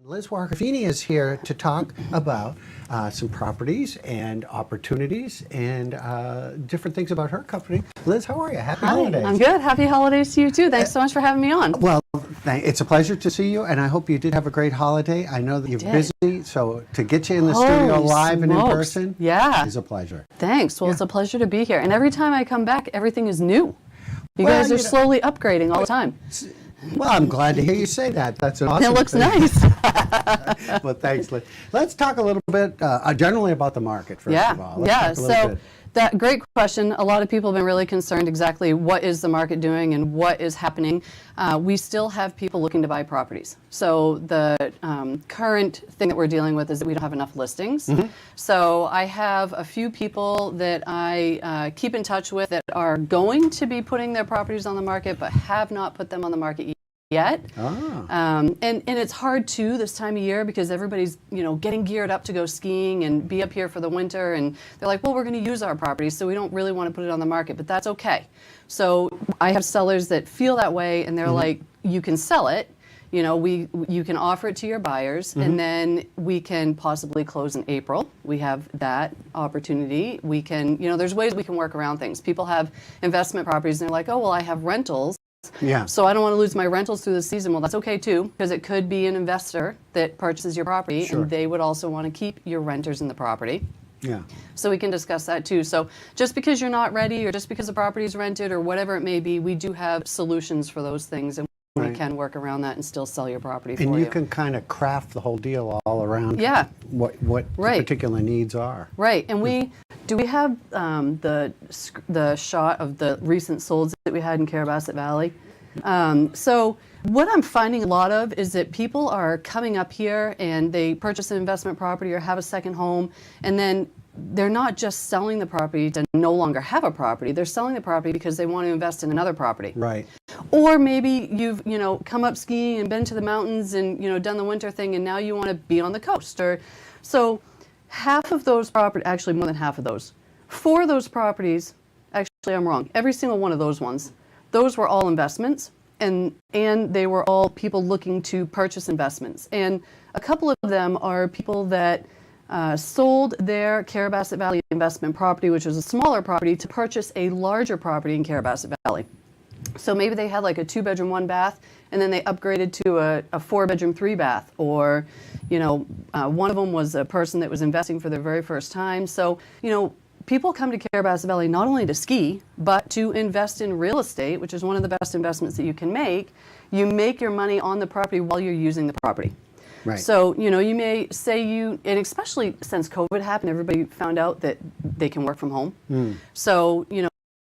Liz Walker-Feeney is here to talk about some properties and opportunities and different things about her company. Liz, how are you? Happy holidays. I'm good. Happy holidays to you too. Thanks so much for having me on. Well, it's a pleasure to see you, and I hope you did have a great holiday. I know that you're busy, so to get you in the studio live and in person is a pleasure. Thanks. Well, it's a pleasure to be here. And every time I come back, everything is new. You guys are slowly upgrading all the time. Well, I'm glad to hear you say that. That's an awesome It looks thing. nice. Well, thanks, Liz. Let's talk a little bit generally about the market, first of all. So that great question. A lot of people have been really concerned exactly what is the market doing and what is happening. We still have people looking to buy properties. So the current thing that we're dealing with is that we don't have enough listings. So I have a few people that I keep in touch with that are going to be putting their properties on the market but have not put them on the market yet. And it's hard too this time of year because everybody's getting geared up to go skiing and be up here for the winter, and they're like, well, we're going to use our property, so we don't really want to put it on the market, but that's okay. So I have sellers that feel that way, and they're like, you can sell it, you can offer it to your buyers, and then we can possibly close in April. We have that opportunity. We can, there's ways we can work around things. People have investment properties and they're like, oh, well, I have rentals. So I don't want to lose my rentals through the season. Well, that's okay too, because it could be an investor that purchases your property, and they would also want to keep your renters in the property. So we can discuss that too. So just because you're not ready, or just because the property is rented, or whatever it may be, we do have solutions for those things, and we can work around that and still sell your property for you. And you can kind of craft the whole deal all around what the particular needs are. And we have the shot of the recent solds that we had in Carrabassett Valley. So what I'm finding a lot of is that people are coming up here and they purchase an investment property or have a second home, and then they're not just selling the property to no longer have a property. They're selling the property because they want to invest in another property. Or maybe you've come up skiing and been to the mountains and done the winter thing, and now you want to be on the coast. So half of those properties, actually more than half of those, 4 of those properties, actually I'm wrong, every single one of those ones, those were all investments, and they were all people looking to purchase investments. And a couple of them are people that sold their Carrabassett Valley investment property, which was a smaller property, to purchase a larger property in Carrabassett Valley. So maybe they had like a 2-bedroom, 1-bath, and then they upgraded to a 4-bedroom, 3-bath. Or, one of them was a person that was investing for their very first time. So, people come to Carrabassett Valley not only to ski, but to invest in real estate, which is one of the best investments that you can make. You make your money on the property while you're using the property. So, you may say and especially since COVID happened, everybody found out that they can work from home. So,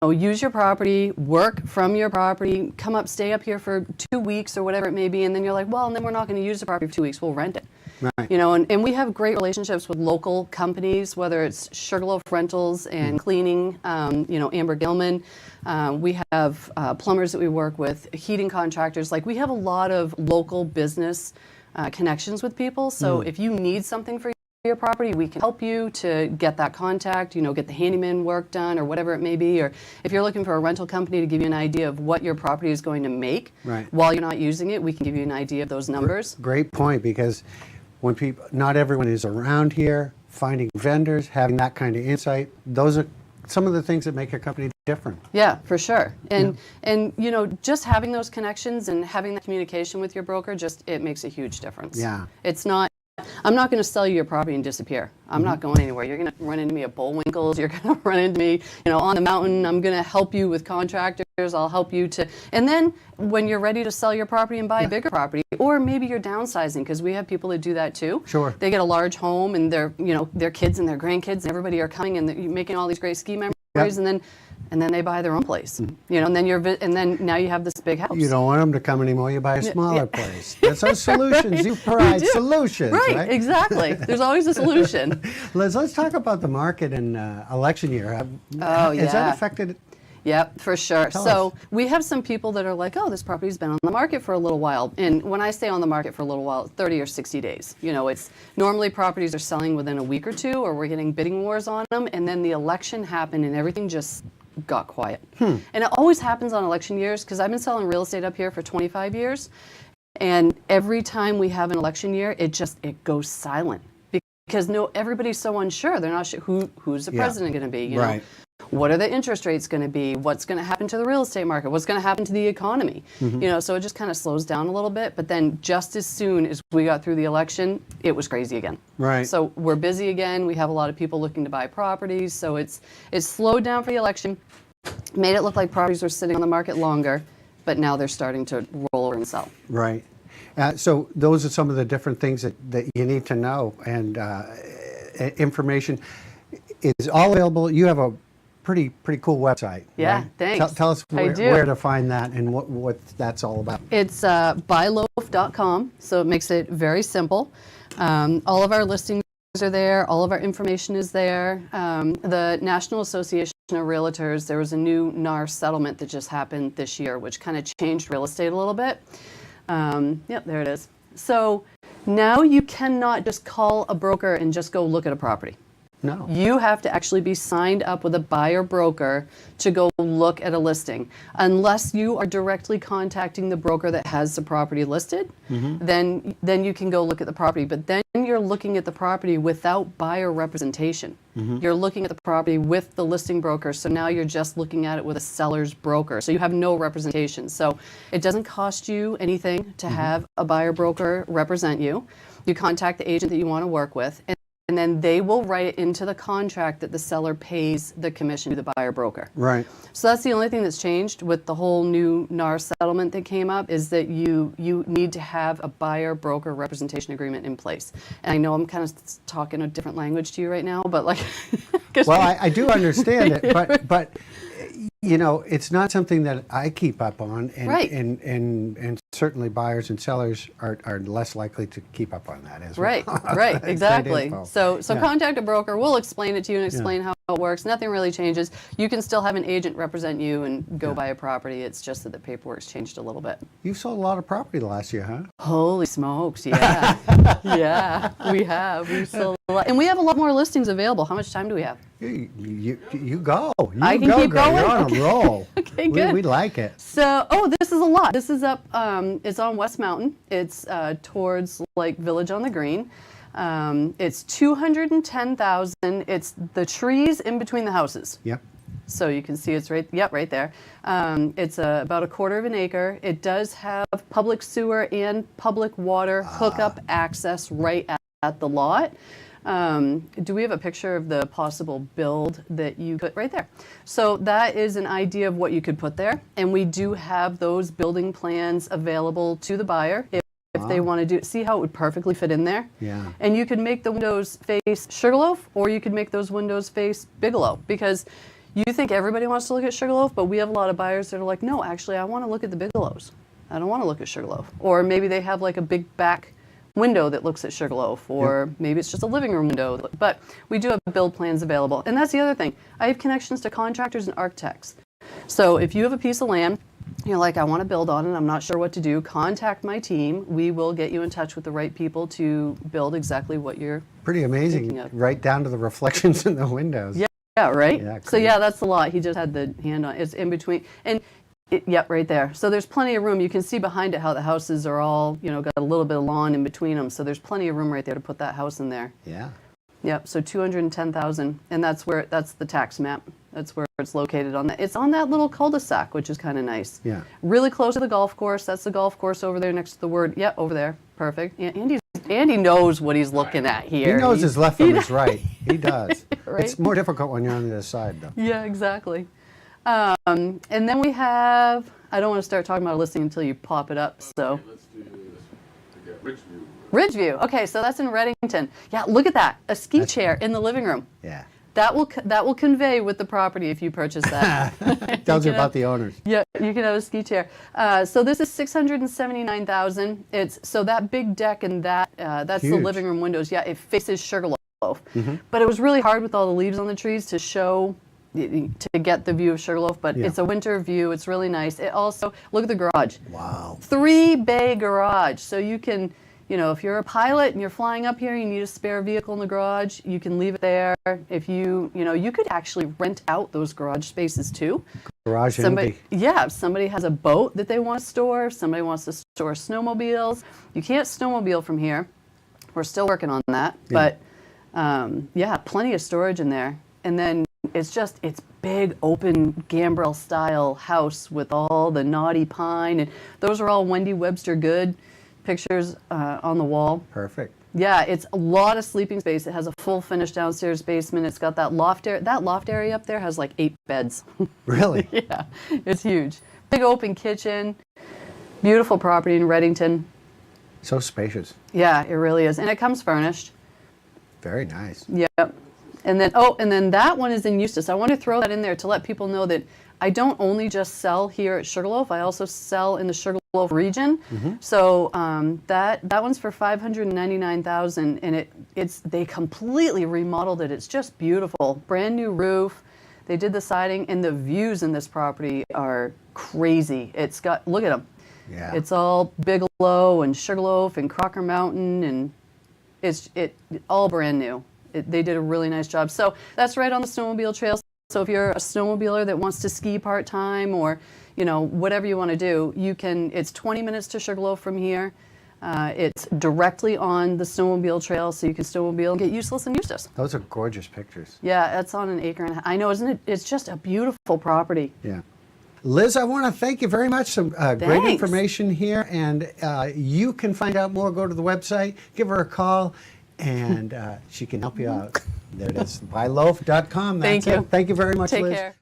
use your property, work from your property, come up, stay up here for 2 weeks or whatever it may be, and then you're like, well, and then we're not going to use the property for 2 weeks, we'll rent it. And we have great relationships with local companies, whether it's Sugarloaf Rentals and Cleaning, Amber Gilman. We have plumbers that we work with, heating contractors. Like, we have a lot of local business connections with people. So if you need something for your property, we can help you to get that contact, get the handyman work done or whatever it may be. Or if you're looking for a rental company to give you an idea of what your property is going to make while you're not using it, we can give you an idea of those numbers. Great point, because when not everyone is around here, finding vendors, having that kind of insight, those are some of the things that make a company different. Yeah, for sure. And just having those connections and having that communication with your broker, it makes a huge difference. I'm not going to sell you your property and disappear. I'm not going anywhere. You're going to run into me at Bullwinkle's. You're going to run into me, on the mountain. I'm going to help you with contractors. I'll help you and then when you're ready to sell your property and buy a bigger property, or maybe you're downsizing, because we have people that do that too. They get a large home, and their kids and their grandkids and everybody are coming, and they're making all these great ski memories, and then they buy their own place, and then now you have this big house. You don't want them to come anymore. You buy a smaller place. That's our solutions. You provide solutions, right? Exactly. There's always a solution. Liz, let's talk about the market in election year. Has that affected? Yep, for sure. So we have some people that are like, oh, this property's been on the market for a little while. And when I say on the market for a little while, 30 or 60 days. It's normally properties are selling within a week or two, or we're getting bidding wars on them. And then the election happened and everything just got quiet. And it always happens on election years, because I've been selling real estate up here for 25 years. And every time we have an election year, it goes silent because everybody's so unsure. They're not sure who's the president going to be. You know? What are the interest rates going to be? What's going to happen to the real estate market? What's going to happen to the economy? You know, so it just kind of slows down a little bit. But then just as soon as we got through the election, it was crazy again. Right. So we're busy again. We have a lot of people looking to buy properties. So it's slowed down for the election, made it look like properties were sitting on the market longer, but now they're starting to roll over and sell. Right. So those are some of the different things that you need to know, and information is all available. You have a pretty cool website. Yeah, right? thanks. Tell us where to find that and what that's all about. It's buyloaf.com, so it makes it very simple. All of our listings are there. All of our information is there. The National Association of Realtors, there was a new NAR settlement that just happened this year, which kind of changed real estate a little bit. Yep, there it is. So now you cannot just call a broker and just go look at a property. No. You have to actually be signed up with a buyer broker to go look at a listing. Unless you are directly contacting the broker that has the property listed, then you can go look at the property. But then you're looking at the property without buyer representation. You're looking at the property with the listing broker, so now you're just looking at it with a seller's broker. So you have no representation. So it doesn't cost you anything to have a buyer broker represent you. You contact the agent that you want to work with, and then they will write it into the contract that the seller pays the commission to the buyer broker. Right. So that's the only thing that's changed with the whole new NAR settlement that came up, is that you need to have a buyer broker representation agreement in place. And I know I'm kind of talking a different language to you right now, but like... Well, I do understand it, but you know, it's not something that I keep up on, and certainly buyers and sellers are less likely to keep up on that as well. Right, exactly. So contact a broker. We'll explain it to you and explain how it works. Nothing really changes. You can still have an agent represent you and go buy a property. It's just that the paperwork's changed a little bit. You've sold a lot of property last year, huh? Holy smokes, yeah. Yeah, we have. We've sold a lot. And we have a lot more listings available. How much time do we have? You go. I can keep going? You're on a roll. Okay, good. We like it. So, this is a lot. This is up, it's on West Mountain. It's towards like Village on the Green. It's 210,000. It's the trees in between the houses. Yep. So you can see it's right there. It's about a quarter of an acre. It does have public sewer and public water hookup access right at the lot. Do we have a picture of the possible build that you could, right there? So that is an idea of what you could put there. And we do have those building plans available to the buyer if they want to see how it would perfectly fit in there. Yeah. And you could make the windows face Sugarloaf, or you could make those windows face Bigelow, because you think everybody wants to look at Sugarloaf, but we have a lot of buyers that are like, no, actually I want to look at the Bigelows. I don't want to look at Sugarloaf. Or maybe they have like a big back window that looks at Sugarloaf, or maybe it's just a living room window. But we do have build plans available. And that's the other thing. I have connections to contractors and architects. So if you have a piece of land, you're like, I want to build on it, I'm not sure what to do, contact my team. We will get you in touch with the right people to build exactly what you're pretty amazing, right down to the reflections in the windows. Yeah, right? Yeah, so yeah, that's a lot. He just had the hand on it. It's in between. And yep, right there. So there's plenty of room. You can see behind it how the houses are all, got a little bit of lawn in between them. So there's plenty of room right there to put that house in there. Yeah. Yep, so 210,000, and that's the tax map. That's where it's located on that. It's on that little cul-de-sac, which is kind of nice. Yeah. Really close to the golf course. That's the golf course over there next to the word. Yep, over there. Perfect. Andy knows what he's looking at here. He knows his left from his right. He does. Right? It's more difficult when you're on the other side, though. Yeah, exactly. And then we have, I don't want to start talking about a listing until you pop it up, so. Okay, let's do Ridgeview. Ridgeview, okay, so that's in Reddington. Yeah, look at that, a ski chair in the living room. Yeah. That will convey with the property if you purchase that. Tells you about the owners. Yeah, you can have a ski chair. So this is 679,000. So that big deck and that's Huge. The living room windows. Yeah, it faces Sugarloaf. But it was really hard with all the leaves on the trees to get the view of Sugarloaf, but it's a winter view. It's really nice. It also, look at the garage. Wow. 3-bay garage. So you can, if you're a pilot and you're flying up here, you need a spare vehicle in the garage, you can leave it there. If you could actually rent out those garage spaces too. Garage somebody, envy. yeah, if somebody has a boat that they want to store, if somebody wants to store snowmobiles. You can't snowmobile from here. We're still working on that, but yeah, plenty of storage in there. And then it's big, open gambrel style house with all the knotty pine, and those are all Wendy Webster Good pictures on the wall. Perfect. Yeah, it's a lot of sleeping space. It has a full finished downstairs basement. It's got that loft area. That loft area up there has like 8 beds. Really? Yeah, it's huge. Big open kitchen, beautiful property in Reddington. So spacious. Yeah, it really is. And it comes furnished. Very nice. Yep. And then that one is in Eustis. I want to throw that in there to let people know that I don't only just sell here at Sugarloaf. I also sell in the Sugarloaf region. So that one's for $599,000, and they completely remodeled it. It's just beautiful. Brand new roof. They did the siding, and the views in this property are crazy. It's got, look at them. Yeah. It's all Bigelow and Sugarloaf and Crocker Mountain, and it's all brand new. They did a really nice job. So that's right on the snowmobile trails. So if you're a snowmobiler that wants to ski part-time, or whatever you want to do, you can. It's 20 minutes to Sugarloaf from here. It's directly on the snowmobile trail, so you can snowmobile and get useless and Eustis. Those are gorgeous pictures. Yeah, that's on an acre and a half. I know, isn't it? It's just a beautiful property. Yeah. Liz, I want to thank you very much. Some great information here, and you can find out more. Go to the website, give her a call, and she can help you out. There it is, buyloaf.com. Thank you. Thank you very much, Take Liz. care.